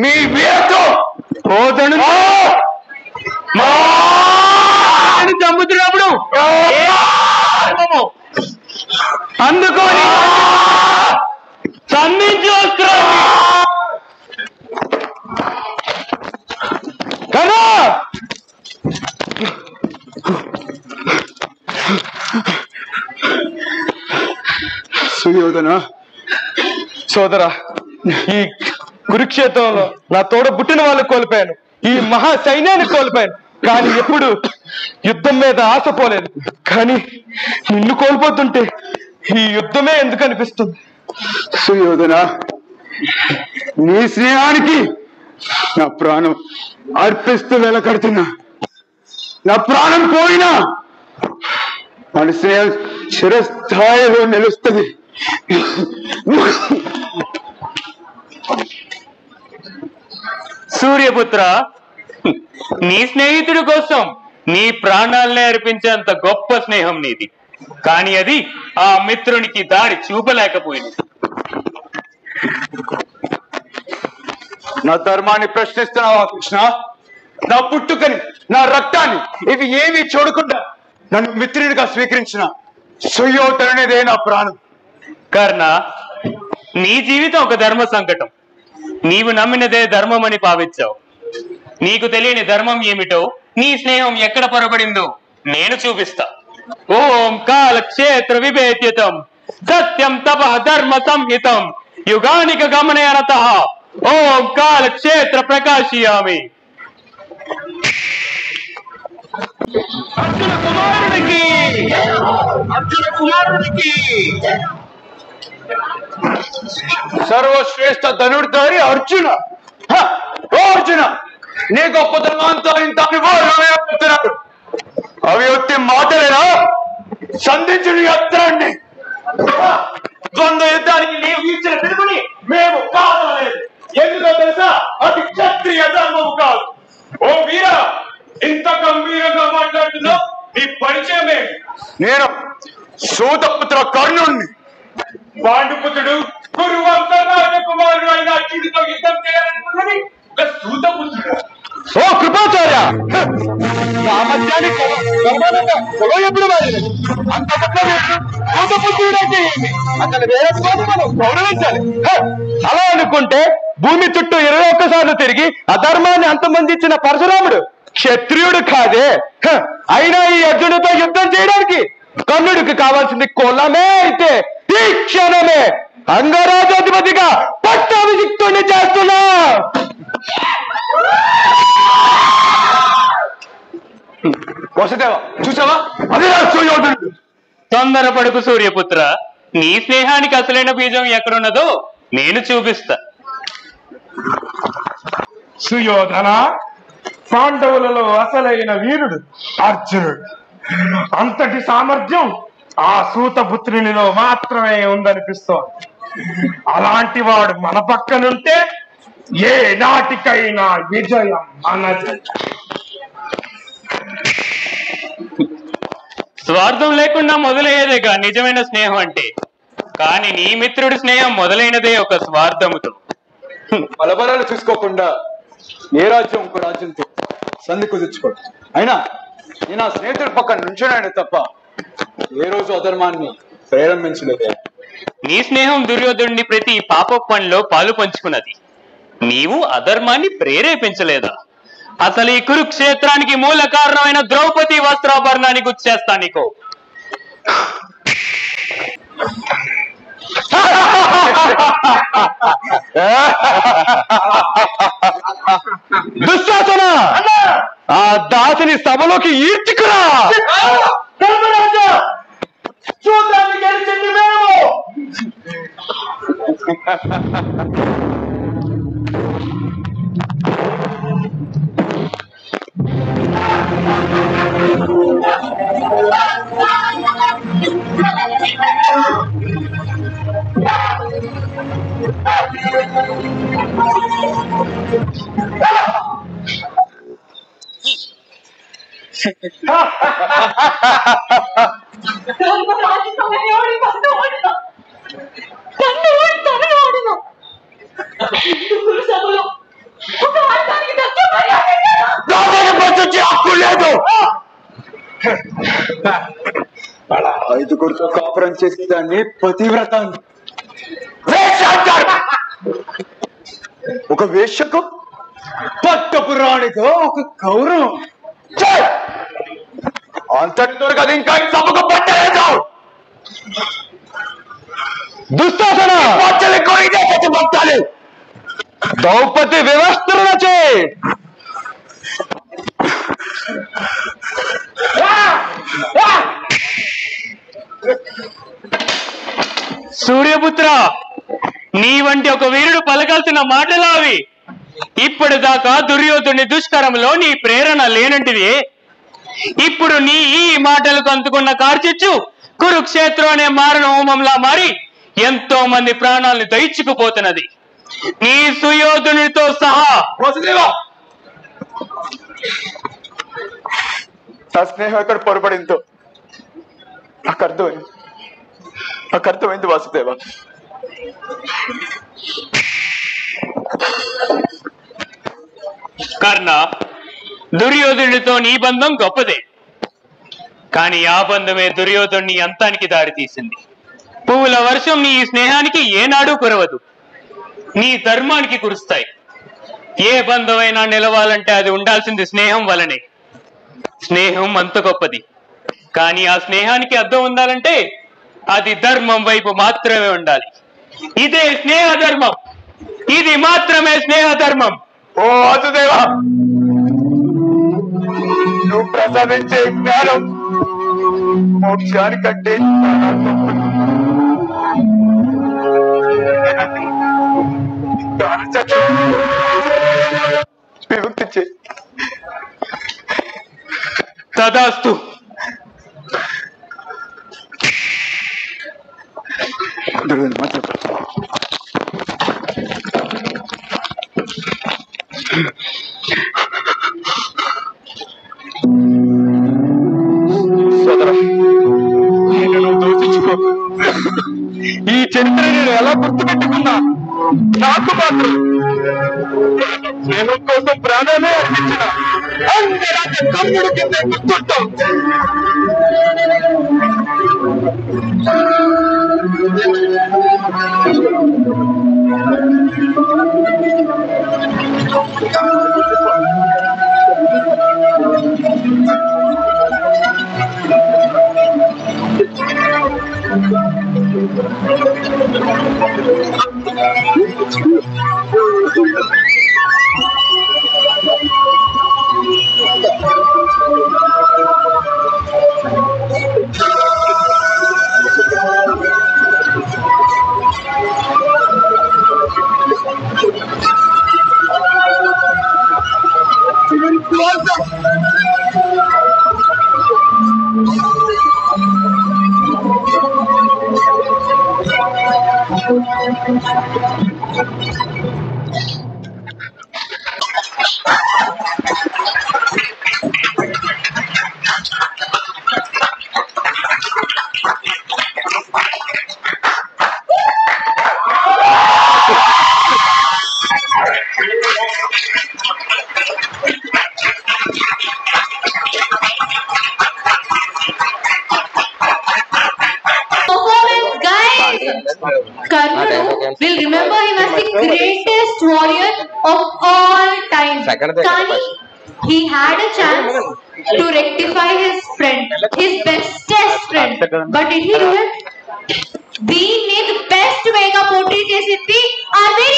మీ వీరతో పోతను చంపుతున్నప్పుడు అందుకొని సంధించి వస్తున్నాడు కదా. సుయోధన సోదరా, ఈ కురుక్షేత్రంలో నా తోడ పుట్టిన వాళ్ళు కోల్పోయాను, ఈ మహా సైన్యాన్ని కోల్పోయాను. కానీ ఎప్పుడు యుద్ధం మీద ఆశ పోలేదు. కానీ నిన్ను కోల్పోతుంటే ఈ యుద్ధమే ఎందుకు అనిపిస్తుంది. సుయోధన, నీ స్నేహానికి నా ప్రాణం అర్పిస్తూ వెలకడుతున్నా. నా ప్రాణం పోయినా మన స్నేహం చిరస్థాయిలో నిలుస్తుంది. సూర్యపుత్ర, నీ స్నేహితుడి కోసం నీ ప్రాణాలనే అర్పించేంత గొప్ప స్నేహం నీది. కానీ అది ఆ మిత్రునికి దారి చూపలేకపోయింది. నా ధర్మాన్ని ప్రశ్నిస్తున్నావా కృష్ణ? నా పుట్టుకని, నా రక్తాన్ని ఇవి ఏమీ చూడకుండా నన్ను మిత్రునిగా స్వీకరించిన సుయోధనునిదే నా ప్రాణం. కర్ణ, నీ జీవితం ఒక ధర్మ సంకటం. నీవు నమ్మినదే ధర్మం అని భావించావు. నీకు తెలియని ధర్మం ఏమిటో, నీ స్నేహం ఎక్కడ పొరబడిందో నేను చూపిస్తా. ఓం కాలక్షేత్ర విభేద్యతం సత్యం తపః ధర్మ సంహితం యుగానిక గమనయనతః ఓం కాలక్షేత్ర ప్రకాశయామి. అర్జున కుమారునికి సర్వశ్రేష్ఠ ధనుర్ధారి అర్జున. ఓ అర్జున, నీ గొప్పతనంతో ఇంత అనుభవం. అవి వచ్చే మాటలేనా? సంధించు నీ అస్త్రాన్ని. ద్వంద్వ యుద్ధానికి నీవు ఇచ్చిన పిలుపుని మేము కాదలేదు. ఎందుకో తెలుసా? అది క్షత్రియ ధర్మము కాదు. ఓ వీర, ఇంత గంభీరంగా మాట్లాడుతున్నావు. నీ పరిచయమే. నేను సూతపుత్ర కర్ణుణ్ణి. పాండుపుత్రుడు కురువంశ రాజకుమారుడు అయిన అర్జునుడితో యుద్ధం చేయాలనుకున్నది సూతపుత్రుడు. ఓ కృపాచార్య, సామర్థ్యాన్ని ఎప్పుడు సూతపుత్రుడంటే ఏమి? అతను వేరే మనం గౌరవించాలి. అలా అనుకుంటే భూమి చుట్టూ 21 సార్లు తిరిగి అధర్మాన్ని అంతమందించిన పరశురాముడు క్షత్రియుడు కాదే. అయినా ఈ అర్జునుడితో యుద్ధం చేయడానికి కర్ణుడికి కావాల్సింది కులమే. అయితే ఈ క్షణమే అంగరాజాధిపతిగా పట్టాభిషిక్తుడిని చేస్తున్నా. వసుదేవ, చూసావా? అదే సుయోధనుడు. తొందరపడుకు సూర్యపుత్ర, నీ స్నేహానికి అసలైన బీజం ఎక్కడున్నదో నేను చూపిస్తా. సుయోధన, పాండవులలో అసలైన వీరుడు అర్జునుడు. అంతటి సామర్థ్యం ఆ సూతపుత్రునిలో మాత్రమే ఉందనిపిస్తోంది. అలాంటి వాడు మన పక్కనుంటే ఏ నాటికైనా విజయం మనది. స్వార్థం లేకుండా మొదలయ్యేదేగా నిజమైన స్నేహం అంటే. కానీ నీ మిత్రుడి స్నేహం మొదలైనదే ఒక స్వార్థముతో. బలబలాలు చూసుకోకుండా ఏ రాజ్యం ఇంకో రాజ్యంతో సంధి కుదుర్చుకోడు. అయినా నేను ఆ స్నేహితుడి పక్కన నుంచున్నాను తప్ప ఏ రోజు అధర్మాన్ని ప్రేరేపించలేదే. నీ స్నేహం దుర్యోధనుడిని ప్రతి పాప పనిలో పాలు పంచుకున్నది. నీవు అధర్మాన్ని ప్రేరేపించలేదా? అసలు ఈ కురుక్షేత్రానికి మూల కారణమైన ద్రౌపది వస్త్రాభరణాన్ని గుర్చేస్తా నీకు. దుశ్శాసన, ఆ దాసిని సభలోకి ఈడ్చుకురా. చూద్దాన్ని గెలిచింది మేము. లేదు. అలా ఐదుగురితో కాపురం చేసి దాన్ని పతివ్రత ఒక వేశ్యకు పట్టపు రాణితో ఒక గౌరవం. అంతటితో కదా ఇంకా సభకు పట్టలేదు. దుశ్శాసన పట్టాలి. ద్రౌపది వ్యవస్థల చే సూర్యపుత్ర, నీ వంటి ఒక వీరుడు పలకాల్సిన మాటలు అవి. ఇప్పటిదాకా దుర్యోధుని దుష్కరంలో నీ ప్రేరణ లేనంటిది. ఇప్పుడు నీ ఈ మాటలకు అందుకున్న కార్చిచ్చు కురుక్షేత్రం అనే మారణ హోమంలా మారి ఎంతో మంది ప్రాణాలను దయించుకుపోతున్నది, నీ సుయోధునితో సహా. నా స్నేహం ఎక్కడ పొరపడిందో నాకు అర్థమైంది వాసుదేవ. కర్ణ, దుర్యోధనుడితో నీ బంధం గొప్పదే, కానీ ఆ బంధమే దుర్యోధనుని అంతానికి దారితీసింది. పువ్వుల వర్షం నీ స్నేహానికి ఏనాడు కురవదు, నీ ధర్మానికి కురుస్తాయి. ఏ బంధమైనా నిలవాలంటే అది ఉండాల్సింది స్నేహం వలనే. స్నేహం అంత గొప్పది, కానీ ఆ స్నేహానికి అర్థం ఉండాలంటే అది ధర్మం వైపు మాత్రమే ఉండాలి. ఇదే స్నేహ ధర్మం, ఇది మాత్రమే స్నేహ ధర్మం. ఓ వాసుదేవా, నువ్వు ప్రసాదించే జ్ఞానం మోక్షానికంటే విముక్తి చే. తదాస్తు. దోషించుకో. ఈ చరిత్ర నేను ఎలా గుర్తుపెట్టుకున్నా, నాకు మాత్రం స్నేహం కోసం ప్రాణాలే అర్పించిన అందరాక తమ్ముడు కింద గుర్తుంటాం. Karna will remember him as the greatest warrior of all time. Kani, he had a chance to rectify his friend, his bestest friend, but did he do it? దీన్ని ది బెస్ట్ వేగా పోటీ చేసింది అదే